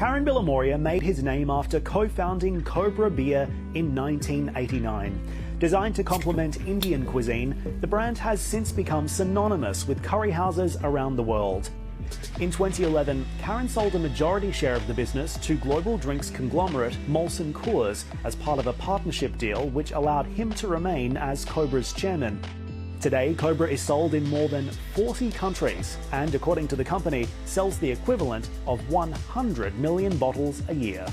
Karan Bilimoria made his name after co-founding Cobra Beer in 1989. Designed to complement Indian cuisine, the brand has since become synonymous with curry houses around the world. In 2011, Karan sold a majority share of the business to global drinks conglomerate Molson Coors as part of a partnership deal which allowed him to remain as Cobra's chairman. Today, Cobra is sold in more than 40 countries and, according to the company, sells the equivalent of 100 million bottles a year.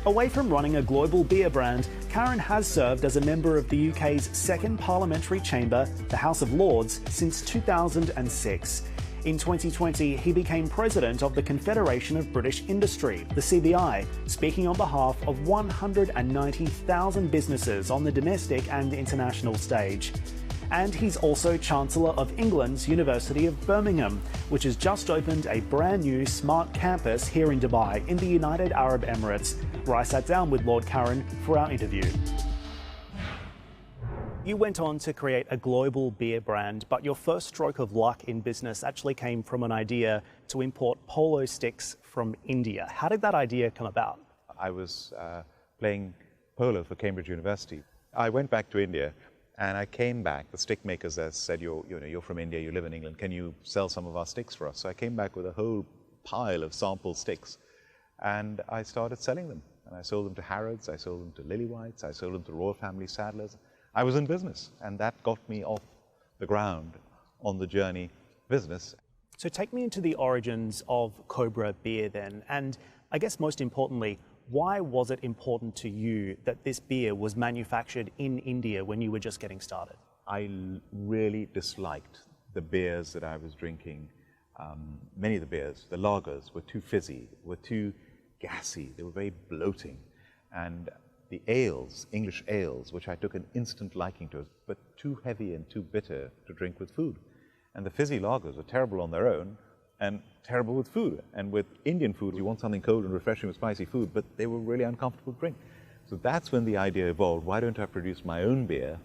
Away from running a global beer brand, Karan has served as a member of the UK's second parliamentary chamber, the House of Lords, since 2006. In 2020, he became president of the Confederation of British Industry, the CBI, speaking on behalf of 190,000 businesses on the domestic and international stage. And he's also Chancellor of England's University of Birmingham, which has just opened a brand new smart campus here in Dubai in the United Arab Emirates, where I sat down with Lord Karan for our interview. You went on to create a global beer brand, but your first stroke of luck in business actually came from an idea to import polo sticks from India. How did that idea come about? I was playing polo for Cambridge University. I went back to India. And I came back, the stick makers there said, you're from India, you live in England, can you sell some of our sticks for us? So I came back with a whole pile of sample sticks and I started selling them. And I sold them to Harrods, I sold them to Lillywhites, I sold them to Royal Family Saddlers. I was in business and that got me off the ground on the journey business. So take me into the origins of Cobra Beer then, and I guess most importantly, why was it important to you that this beer was manufactured in India when you were just getting started? I really disliked the beers that I was drinking. Many of the beers, the lagers, were too fizzy, were too gassy, they were very bloating. And the ales, English ales, which I took an instant liking to, but too heavy and too bitter to drink with food. And the fizzy lagers were terrible on their own, and terrible with food. And with Indian food, you want something cold and refreshing with spicy food, but they were really uncomfortable to drink. So that's when the idea evolved, why don't I produce my own beer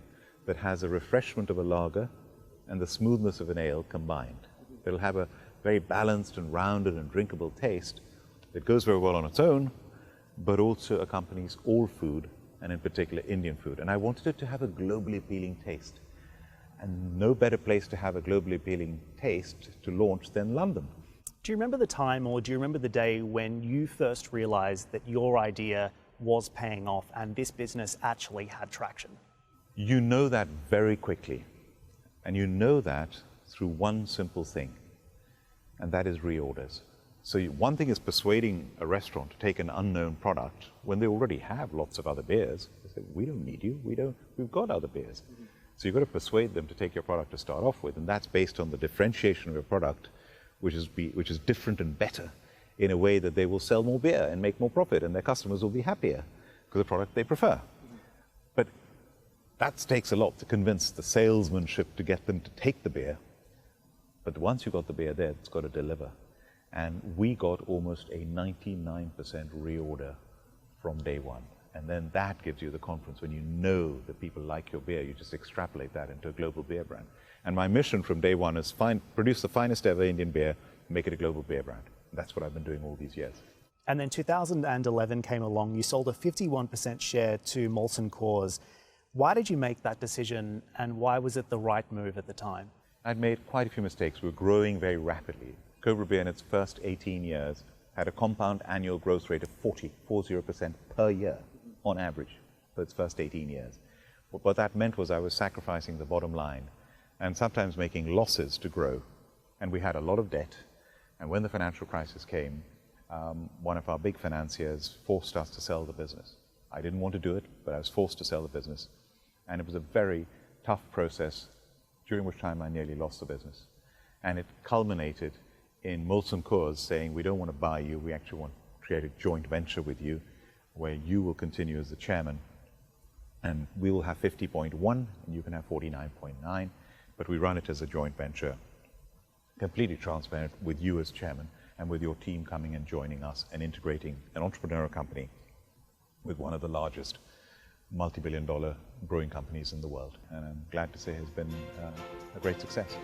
that has a refreshment of a lager and the smoothness of an ale combined. It'll have a very balanced and rounded and drinkable taste that goes very well on its own, but also accompanies all food, and in particular Indian food. And I wanted it to have a globally appealing taste. And no better place to have a globally appealing taste to launch than London. Do you remember the time, or do you remember the day when you first realized that your idea was paying off and this business actually had traction? You know that very quickly. And you know that through one simple thing, and that is reorders. So one thing is persuading a restaurant to take an unknown product when they already have lots of other beers. They say, we don't need you, we've got other beers. So you've got to persuade them to take your product to start off with, and that's based on the differentiation of your product, which is different and better in a way that they will sell more beer and make more profit, and their customers will be happier because the product they prefer. But that takes a lot to convince the salesmanship to get them to take the beer. But once you've got the beer there, it's got to deliver. And we got almost a 99% reorder from day one. And then that gives you the confidence. When you know that people like your beer, you just extrapolate that into a global beer brand. And my mission from day one is produce the finest ever Indian beer, make it a global beer brand. And that's what I've been doing all these years. And then 2011 came along, you sold a 51% share to Molson Coors. Why did you make that decision, and why was it the right move at the time? I'd made quite a few mistakes. We were growing very rapidly. Cobra Beer in its first 18 years had a compound annual growth rate of 40% per year on average for its first 18 years. What that meant was I was sacrificing the bottom line and sometimes making losses to grow. And we had a lot of debt. And when the financial crisis came, one of our big financiers forced us to sell the business. I didn't want to do it, but I was forced to sell the business. And it was a very tough process, during which time I nearly lost the business. And it culminated in Molson Coors saying, we don't want to buy you, we actually want to create a joint venture with you, where you will continue as the chairman, and we will have 50.1 and you can have 49.9, but we run it as a joint venture, completely transparent, with you as chairman and with your team coming and joining us and integrating an entrepreneurial company with one of the largest multi-billion-dollar brewing companies in the world. And I'm glad to say it has been a great success.